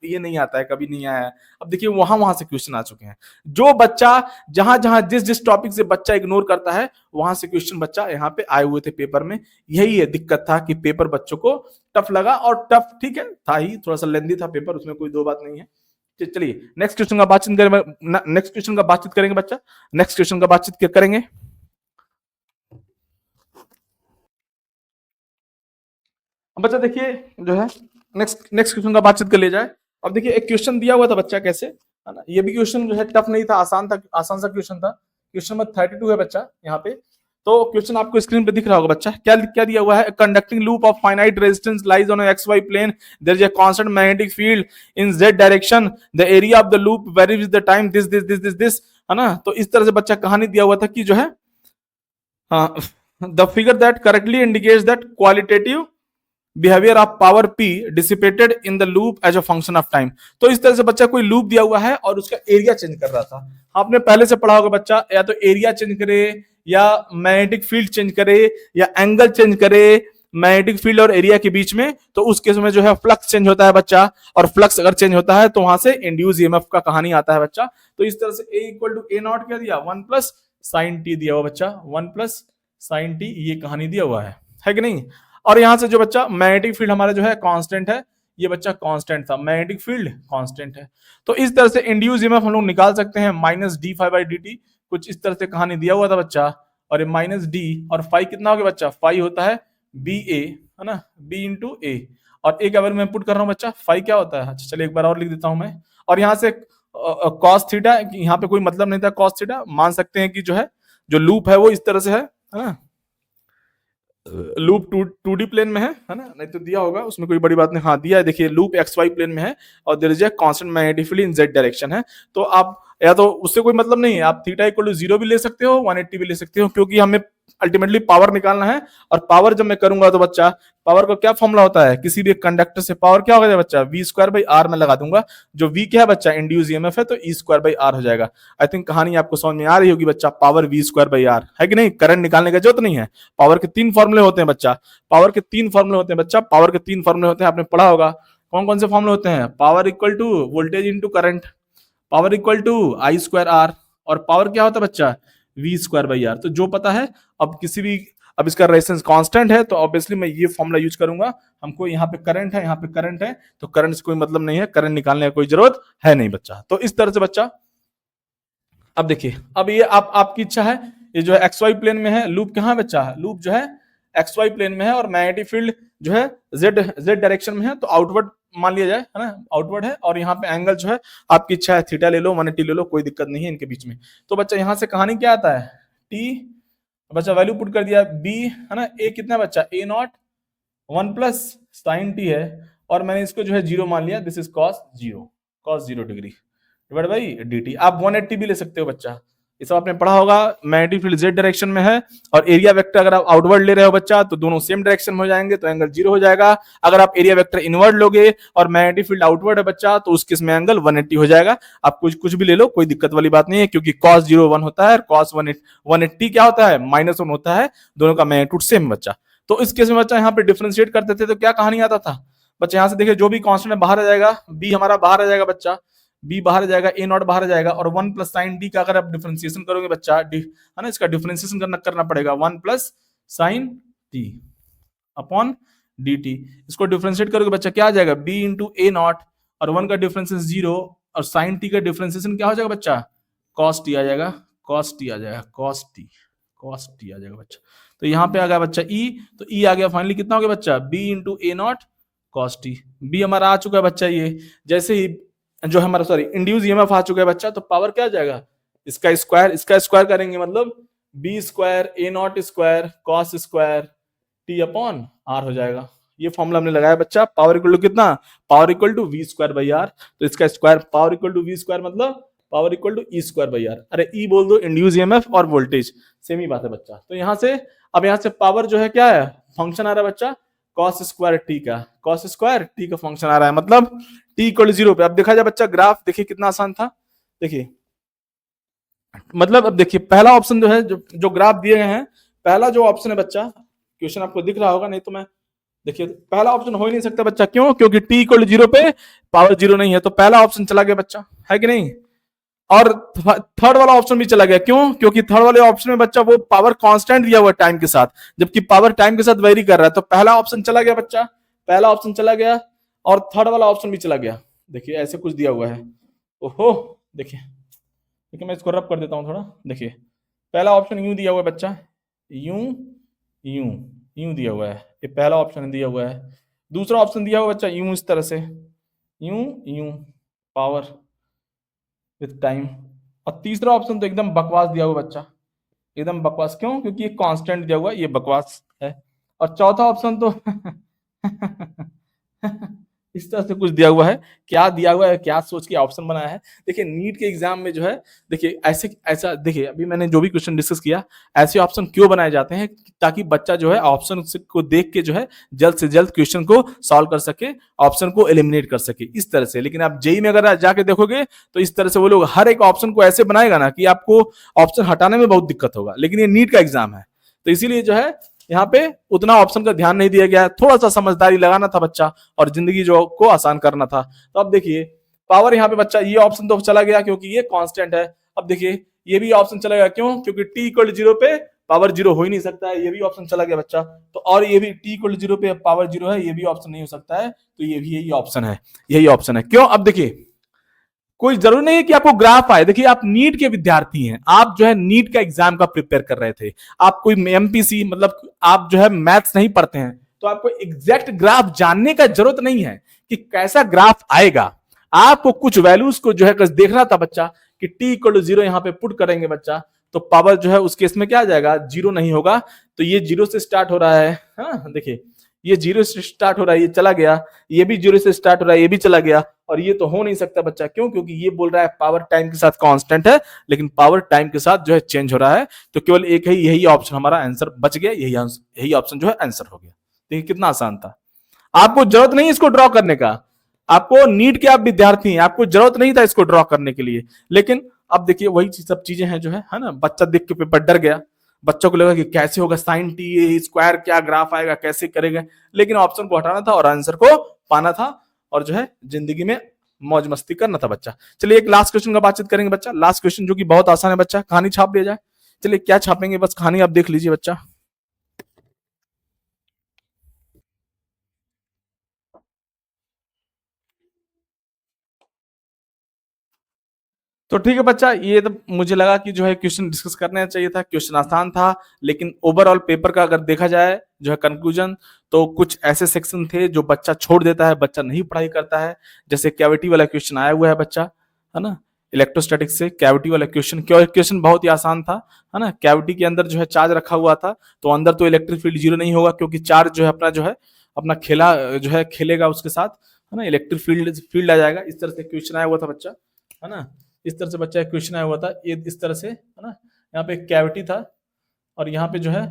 ये नहीं आता है, कभी नहीं आया है। अब देखिए वहां से क्वेश्चन आ चुके हैं। जो बच्चा जहां जहां जिस टॉपिक से बच्चा इग्नोर करता है, वहां से क्वेश्चन बच्चा यहाँ पे आए हुए थे पेपर में। यही है दिक्कत था कि पेपर बच्चों को टफ लगा, और टफ ठीक है था ही, थोड़ा सा लेंदी था पेपर, उसमें कोई दो बात नहीं है। चलिए नेक्स्ट क्वेश्चन का बातचीत करेंगे बच्चा, नेक्स्ट क्वेश्चन का बातचीत करेंगे। बच्चा देखिए जो है नेक्स्ट क्वेश्चन का बातचीत कर लिया जाए। अब देखिए एक क्वेश्चन दिया हुआ था बच्चा, कैसे, है ना, ये भी क्वेश्चन जो है टफ नहीं था, आसान सा क्वेश्चन था। क्वेश्चन नंबर 32 है बच्चा यहाँ पे। तो क्वेश्चन आपको स्क्रीन पे दिख रहा होगा बच्चा, क्या क्या दिया हुआ है, conducting loop of finite resistance lies on X Y plane, there is a constant magnetic field in Z direction, the area of the loop varies with the time, this, है ना। तो इस तरह से बच्चा कहानी दिया हुआ था कि जो है the figure that correctly indicates that qualitative behaviour of power P dissipated in the loop as a function of time. तो इस तरह से बच्चा कोई लूप दिया हुआ है और उसका एरिया चेंज कर रहा था। आपने पहले से पढ़ा होगा बच्चा, या तो एरिया चेंज करे, या मैग्नेटिक फील्ड चेंज करे, या एंगल चेंज करे मैग्नेटिक फील्ड और एरिया के बीच में, तो उस केस में जो है फ्लक्स चेंज होता है बच्चा। और फ्लक्स अगर चेंज होता है तो वहां से इंड्यूस ईएमएफ का कहानी आता है बच्चा। तो इस तरह से ए इक्वल टू ए नॉट क्या दिया, 1 प्लस साइन टी दिया हुआ बच्चा, 1 प्लस साइन टी, ये कहानी दिया हुआ है कि नहीं। और यहां से जो बच्चा मैग्नेटिक फील्ड हमारा जो है कांस्टेंट है, ये बच्चा कांस्टेंट था, मैग्नेटिक फील्ड कांस्टेंट है। तो इस तरह से इंड्यूस ईएमएफ हम लोग निकाल सकते हैं, minus D five by D T, कुछ इस तरह से कहानी दिया हुआ था बच्चा। और ये माइनस डी, और फाई कितना हो गया बच्चा, फाई होता है बी ए, है ना, बी इंटू ए। और एक अगर मैं पुट कर रहा हूँ बच्चा, फाई क्या होता है, अच्छा चलिए एक बार और लिख देता हूं मैं। और यहाँ से कॉस थीटा, यहाँ पे कोई मतलब नहीं था कॉस थीटा, मान सकते हैं कि जो है जो लूप है वो इस तरह से है ना, लूप टू डी प्लेन में है ना, नहीं तो दिया होगा उसमें कोई बड़ी बात नहीं, हाँ दिया है, देखिए लूप एक्स वाई प्लेन में है, और there is a constant magnetic field in Z direction है। तो आप या तो उससे कोई मतलब नहीं है, आप थीटा इक्वल टू 0 भी ले सकते हो, 180 भी ले सकते हो, क्योंकि हमें अल्टीमेटली पावर निकालना है। और पावर जब मैं करूंगा तो बच्चा, पावर का क्या फॉर्मूला होता है, किसी भी कंडक्टर से पावर क्या होगा बच्चा, वी स्क्वायर बाई आर में लगा दूंगा, जो वी क्या है बच्चा, इंड्यूस ईएमएफ है, तो ई स्क्वायर बाई आर हो जाएगा। आई थिंक कहानी आपको समझ में आ रही होगी बच्चा, power V square by R है कि नहीं। करंट निकालने का जरूरत नहीं है, पावर के 3 फॉर्मूले होते हैं बच्चा, पावर के 3 फॉर्मूले होते हैं बच्चा, पावर के 3 फॉर्मूले होते हैं, आपने पढ़ा होगा। कौन कौन से फॉर्मूले होते हैं, power equal to voltage into current, power equal to I square R, और पावर क्या होता है बच्चा, वी स्क्वायर बाई आर। तो जो पता है, अब इसका रेजिस्टेंस कांस्टेंट है, तो ऑब्वियसली मैं ये फॉर्मूला यूज करूंगा। हमको यहाँ पे करंट है, यहाँ पे करंट है, तो करंट से कोई मतलब नहीं है, करंट निकालने की कोई जरूरत है नहीं बच्चा। तो इस तरह से बच्चा, अब देखिए, अब ये आपकी इच्छा है, ये जो है एक्स वाई प्लेन में है, लूप कहाँ बच्चा है, लूप जो है एक्स वाई प्लेन में है, और मैग्नेटिक फील्ड जो है जेड डायरेक्शन में है, तो आउटवर्ड मान लिया जाए, है ना, आउटवर्ड है। और यहाँ पे एंगल जो है आपकी इच्छा है, थीटा ले लो, 180 ले लो, कोई दिक्कत नहीं है इनके बीच में। तो बच्चा यहाँ से कहानी क्या आता है, टी बच्चा वैल्यू पुट कर दिया बी है ना, ए कितना है बच्चा, ए नॉट 1 प्लस साइन टी है, और मैंने इसको जो है जीरो मान लिया, this is cos zero degree divide by D T. आप 180 भी ले सकते हो बच्चा, ये सब आपने पढ़ा होगा। मैग्नेटिक फील्ड जेड डायरेक्शन में है, और एरिया वेक्टर अगर आप आउटवर्ड ले रहे हो बच्चा तो दोनों सेम डायरेक्शन में हो जाएंगे, तो एंगल जीरो हो जाएगा। अगर आप एरिया वेक्टर इनवर्ड लोगे और मैग्नेटिक फील्ड आउटवर्ड है बच्चा, तो उस केस में एंगल 180 हो जाएगा। आप कुछ भी ले लो, कोई दिक्कत वाली बात नहीं है, क्योंकि कॉस जीरो 1 होता है, कॉस 180 क्या होता है, -1 होता है, दोनों का मैग्नीट्यूड सेम है बच्चा। तो इस केस में बच्चा यहाँ पे डिफरेंशिएट करते थे तो क्या कहानी आता था बच्चा, यहाँ से देखिए जो भी कांस्टेंट बाहर आ जाएगा, बी हमारा बाहर आ जाएगा बच्चा, बी बाहर आ जाएगा, ए नॉट बाहर आ जाएगा, और 1 प्लस साइन डी का अगर आप डिफरेंशिएशन करोगे बच्चा, है ना, इसका डिफरेंशिएशन करना पड़ेगा 1 plus sign T upon D T. इसको डिफरेंशिएट करोगे बच्चा क्या आ जाएगा, बी इंटू ए नॉट, और 1 का डिफरेंशिएशन 0, और साइन टी का डिफरेंशिएशन क्या हो जाएगा बच्चा, कॉस टी आ जाएगा, कॉस टी आ जाएगा, कॉस टी आ जाएगा बच्चा। तो यहाँ पे आ गया बच्चा ई, तो ई आ गया फाइनली कितना हो गया बच्चा, B into A not cos T. B हमारा आ चुका है बच्चा, ये जैसे ही जो हमारा सॉरी इंड्यूस ईएमएफ आ चुका है बच्चा, तो पावर क्या आ जाएगा, इसका स्क्वायर करेंगे, मतलब b square a naught square cos square t upon r हो जाएगा। ये फॉर्मूला हमने लगाया बच्चा, पावर इक्वल टू कितना, power equal to v square by r, तो इसका square power equal to v square मतलब power equal to e square by r. अरे ई बोल दो, इंड्यूस ईएमएफ और वोल्टेज सेम ही बात है बच्चा। तो यहाँ से अब यहाँ से पावर जो है क्या है, फंक्शन आ रहा है बच्चा कॉस स्क्वायर टी का, कॉस स्क्वायर टी का फंक्शन आ रहा है, मतलब टी इक्वल 0 पे। अब देखा जाए बच्चा ग्राफ, देखिए कितना आसान था, देखिए मतलब अब देखिए पहला ऑप्शन जो है, जो ग्राफ दिए गए हैं, पहला जो ऑप्शन है बच्चा, क्वेश्चन आपको दिख रहा होगा, नहीं तो मैं देखिए पहला ऑप्शन हो ही नहीं सकता बच्चा, क्यों, क्योंकि टी इक्वल 0 पे पावर 0 नहीं है, तो पहला ऑप्शन चला गया बच्चा, है कि नहीं। और थर्ड वाला ऑप्शन भी चला गया, क्यों, क्योंकि थर्ड वाले ऑप्शन में बच्चा वो पावर कांस्टेंट दिया हुआ टाइम के साथ, जबकि पावर टाइम के साथ वेरी कर रहा है, तो पहला ऑप्शन चला गया बच्चा, पहला ऑप्शन चला गया, और थर्ड वाला ऑप्शन भी चला गया। देखिए ऐसे कुछ दिया हुआ है, ओहो देखिए देखिए मैं इसको रब कर देता हूँ थोड़ा, देखिए पहला ऑप्शन यूं दिया हुआ है बच्चा, यूं यूं यूं दिया हुआ है, ये पहला ऑप्शन दिया हुआ है। दूसरा ऑप्शन दिया हुआ बच्चा यूं, इस तरह से यूं यूं पावर विद टाइम, और तीसरा ऑप्शन तो एकदम बकवास दिया हुआ बच्चा, एकदम बकवास, क्यों, क्योंकि ये कांस्टेंट दिया हुआ है, ये बकवास है। और चौथा ऑप्शन तो इस तरह से कुछ दिया हुआ है, क्या दिया हुआ है, क्या सोच के ऑप्शन बनाया है। देखिए नीट के एग्जाम में जो है, देखिए ऐसा देखिए अभी मैंने जो भी क्वेश्चन डिस्कस किया, ऐसे ऑप्शन क्यों बनाए जाते हैं, ताकि बच्चा जो है ऑप्शन को देख के जो है जल्द से जल्द क्वेश्चन को सॉल्व कर सके, ऑप्शन को एलिमिनेट कर सके इस तरह से। लेकिन आप जेई में अगर जाके देखोगे तो इस तरह से वो लोग हर एक ऑप्शन को ऐसे बनाएगा ना कि आपको ऑप्शन हटाने में बहुत दिक्कत होगा। लेकिन ये नीट का एग्जाम है, तो इसीलिए जो है यहाँ पे उतना ऑप्शन का ध्यान नहीं दिया गया है, थोड़ा सा समझदारी लगाना था बच्चा, और जिंदगी जो को आसान करना था। तो अब देखिए पावर यहाँ पे बच्चा, ये ऑप्शन तो चला गया क्योंकि ये कांस्टेंट है। अब देखिए ये भी ऑप्शन चला गया, क्यों, क्योंकि टी इक्वल 0 पे पावर 0 हो ही नहीं सकता है, ये भी ऑप्शन चला गया बच्चा। तो और ये भी टी इक्वल 0 पे पावर 0 है, ये भी ऑप्शन नहीं हो सकता है, तो ये भी यही ऑप्शन है, यही ऑप्शन है। क्यों, अब देखिए कोई जरूरी नहीं है कि आपको ग्राफ आए। देखिए आप नीट के विद्यार्थी हैं, आप जो है नीट का एग्जाम का प्रिपेयर कर रहे थे, आप कोई एमपीसी मतलब आप जो है मैथ्स नहीं पढ़ते हैं, तो आपको एग्जैक्ट ग्राफ जानने का जरूरत नहीं है कि कैसा ग्राफ आएगा। आपको कुछ वैल्यूज को जो है देखना था बच्चा कि टी इक्वल 0 यहाँ पे पुट करेंगे बच्चा, तो पावर जो है उस केस में क्या आ जाएगा, 0 नहीं होगा। तो ये 0 से स्टार्ट हो रहा है, हाँ देखिए ये 0 से स्टार्ट हो रहा है, ये चला गया, ये भी 0 से स्टार्ट हो रहा है, ये भी चला गया, और ये तो हो नहीं सकता बच्चा। क्यों, क्योंकि ये बोल रहा है पावर टाइम के साथ कांस्टेंट है, लेकिन पावर टाइम के साथ जो है चेंज हो रहा है। तो केवल एक है, यही ऑप्शन हमारा आंसर बच गया, यही ऑप्शन जो है आंसर हो गया। देखिए कितना आसान था, आपको जरूरत नहीं इसको ड्रॉ करने का, आपको नीट के आप विद्यार्थी हैं, आपको जरूरत नहीं था इसको ड्रॉ करने के लिए। लेकिन अब देखिए वही सब चीजें हैं जो है ना, बच्चा देख के पेपर डर गया, बच्चों को लगा कि कैसे होगा साइन टी स्क्वायर, क्या ग्राफ आएगा, कैसे करेगा। लेकिन ऑप्शन को हटाना था और आंसर को पाना था, और जो है जिंदगी में मौज मस्ती करना था बच्चा। चलिए एक लास्ट क्वेश्चन का बातचीत करेंगे बच्चा, लास्ट क्वेश्चन जो कि बहुत आसान है बच्चा, कहानी छाप लिया जाए। चलिए क्या छापेंगे, बस कहानी आप देख लीजिए बच्चा। तो ठीक है बच्चा, ये तो मुझे लगा कि जो है क्वेश्चन डिस्कस करना चाहिए था, क्वेश्चन आसान था, लेकिन ओवरऑल पेपर का अगर देखा जाए जो है कंक्लूजन, तो कुछ ऐसे सेक्शन थे जो बच्चा छोड़ देता है, बच्चा नहीं पढ़ाई करता है। जैसे कैविटी वाला क्वेश्चन आया हुआ है बच्चा, है ना, इलेक्ट्रोस्टैटिक से कैविटी वाला क्वेश्चन। क्वेश्चन बहुत ही आसान था, है ना। कैविटी के अंदर जो है चार्ज रखा हुआ था, तो अंदर तो इलेक्ट्रिक फील्ड जीरो नहीं होगा, क्योंकि चार्ज जो है अपना खेलेगा उसके साथ, है ना। इलेक्ट्रिक फील्ड आ जाएगा। इस तरह से क्वेश्चन आया हुआ था बच्चा, है ना। इस तरह से बच्चा क्वेश्चन आया हुआ था, ये इस तरह से, है ना। यहाँ पे कैविटी था और यहाँ पे जो है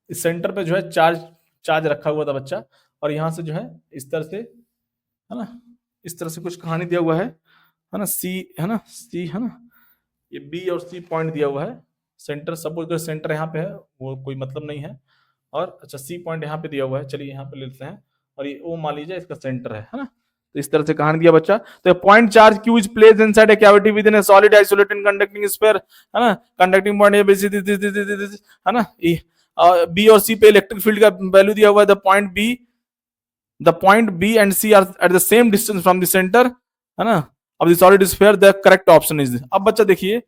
इस सेंटर पे जो है चार्ज रखा हुआ था बच्चा, और यहाँ से जो है इस तरह से, है ना, इस तरह से कुछ कहानी दिया हुआ है ना। सी, है ना, सी, है ना, ये बी और सी पॉइंट दिया हुआ है। सेंटर, सपोज अगर सेंटर यहाँ पे है, वो कोई मतलब नहीं है। और अच्छा, सी पॉइंट यहाँ पे दिया हुआ है, चलिए यहाँ पे ले लेते हैं, और ये ओ मान लीजिए इसका सेंटर है ना। तो इस तरह से कहानी दिया बच्चा। तो point charge Q is placed inside a cavity with in A solid isolated conducting sphere, है ना। कंडक्टिंग पॉइंट है ना। बी और सी पे इलेक्ट्रिक फील्ड का वैल्यू दिया हुआ है। The point B and C are at the same distance from the centre, है ना, अब the solid sphere. The correct option is, अब बच्चा देखिए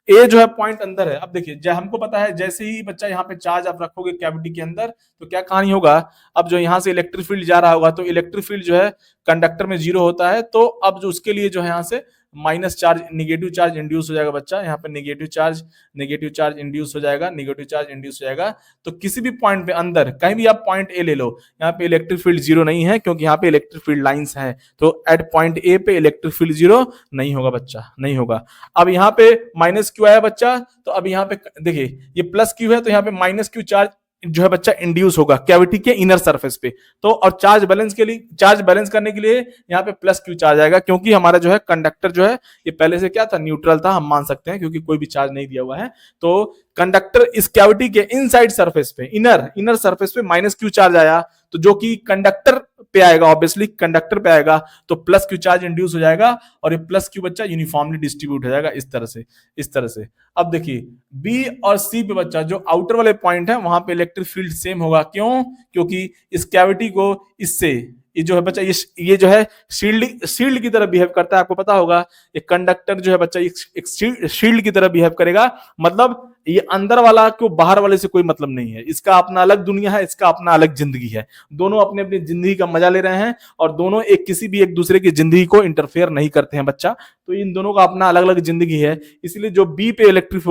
ए जो है पॉइंट अंदर है। अब देखिए हमको पता है, जैसे ही बच्चा यहाँ पे चार्ज आप रखोगे कैविटी के अंदर, तो क्या कहानी होगा, अब जो यहाँ से इलेक्ट्रिक फील्ड जा रहा होगा, तो इलेक्ट्रिक फील्ड जो है कंडक्टर में जीरो होता है, तो अब जो उसके लिए जो है यहाँ से minus charge, negative charge induce हो जाएगा बच्चा। यहाँ पे निगेटिव चार्ज इंड्यूस हो जाएगा, निगेटिव चार्ज इंड्यूस हो जाएगा। तो किसी भी पॉइंट पे अंदर, कहीं भी आप पॉइंट ए ले लो, यहाँ पे इलेक्ट्रिक फील्ड जीरो नहीं है, क्योंकि यहाँ पे इलेक्ट्रिक फील्ड लाइंस है। तो एट पॉइंट ए पे इलेक्ट्रिक फील्ड जीरो नहीं होगा बच्चा, नहीं होगा। अब यहाँ पे माइनस क्यू आया बच्चा, तो अब यहाँ पे देखिए ये प्लस क्यू है, तो यहाँ पे माइनस क्यू चार्ज जो है बच्चा इंड्यूस होगा कैविटी के इनर सरफेस पे। तो और चार्ज बैलेंस करने के लिए यहाँ पे प्लस क्यू चार्ज आएगा, क्योंकि हमारा जो है कंडक्टर जो है ये पहले से क्या था, न्यूट्रल था, हम मान सकते हैं, क्योंकि कोई भी चार्ज नहीं दिया हुआ है। तो कंडक्टर इस कैविटी के इनसाइड सरफेस पे, इनर सरफेस पे माइनस क्यू चार्ज आया, तो जो कि कंडक्टर पे आएगा, ऑब्वियसली कंडक्टर पे आएगा, तो प्लस क्यू चार्ज इंड्यूस हो जाएगा, और ये प्लस क्यू बच्चा यूनिफॉर्मली डिस्ट्रीब्यूट हो जाएगा इस तरह से। अब देखिए बी और सी पे बच्चा जो आउटर वाले पॉइंट है, वहां पे इलेक्ट्रिक फील्ड सेम होगा। क्यों? क्योंकि इस कैविटी को इससे, ये जो है बच्चा, ये जो है शील्ड की तरह बिहेव करता है। आपको पता होगा ये कंडक्टर जो है बच्चा एक शील्ड की तरह बिहेव करेगा, मतलब ये अंदर वाला को बाहर वाले से कोई मतलब नहीं है। इसका अपना अलग दुनिया है, इसका अपना अलग जिंदगी है। दोनों अपने अपनी जिंदगी का मजा ले रहे हैं, और दोनों किसी भी एक दूसरे की जिंदगी को इंटरफेयर नहीं करते हैं बच्चा। तो इन दोनों का अपना अलग अलग जिंदगी है। इसलिए जो बी पे इलेक्ट्रिक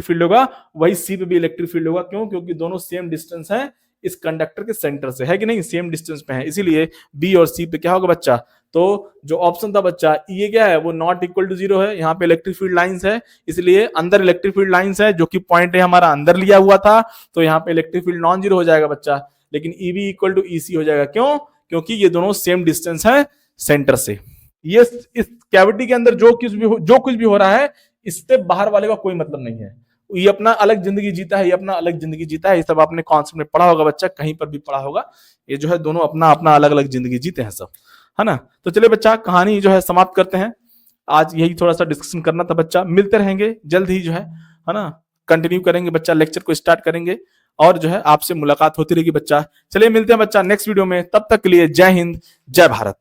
फील्ड होगा, वही सी पे भी इलेक्ट्रिक फील्ड होगा। क्यों? क्योंकि दोनों सेम डिस्टेंस है इस कंडक्टर के सेंटर से, है कि नहीं, सेम डिस्टेंस पे है। इसीलिए बी और सी पे क्या होगा बच्चा, तो जो ऑप्शन था बच्चा ये क्या है, वो नॉट इक्वल टू जीरो है। यहाँ पे इलेक्ट्रिक फील्ड लाइंस है, इसलिए अंदर इलेक्ट्रिक फील्ड लाइंस है, जो कि पॉइंट है हमारा अंदर लिया हुआ था, तो यहाँ पे इलेक्ट्रिक फील्ड नॉन जीरो हो जाएगा बच्चा। लेकिन ईबी इक्वल टू ईसी हो जाएगा। क्यों? क्योंकि ये दोनों सेम डिस्टेंस है सेंटर से। ये इस कैविटी के अंदर जो कुछ भी हो रहा है, इससे बाहर वाले का कोई मतलब नहीं है। ये अपना अलग जिंदगी जीता है, ये अपना अलग जिंदगी जीता है। ये सब आपने कॉन्सेप्ट में पढ़ा होगा बच्चा, कहीं पर भी पढ़ा होगा। ये जो है दोनों अपना अपना अलग अलग जिंदगी जीते हैं सब, है ना। तो चलिए बच्चा कहानी जो है समाप्त करते हैं। आज यही थोड़ा सा डिस्कशन करना था बच्चा। मिलते रहेंगे जल्द ही जो है ना, कंटिन्यू करेंगे बच्चा, लेक्चर को स्टार्ट करेंगे, और जो है आपसे मुलाकात होती रहेगी बच्चा। चलिए मिलते हैं बच्चा नेक्स्ट वीडियो में। तब तक के लिए जय हिंद, जय भारत।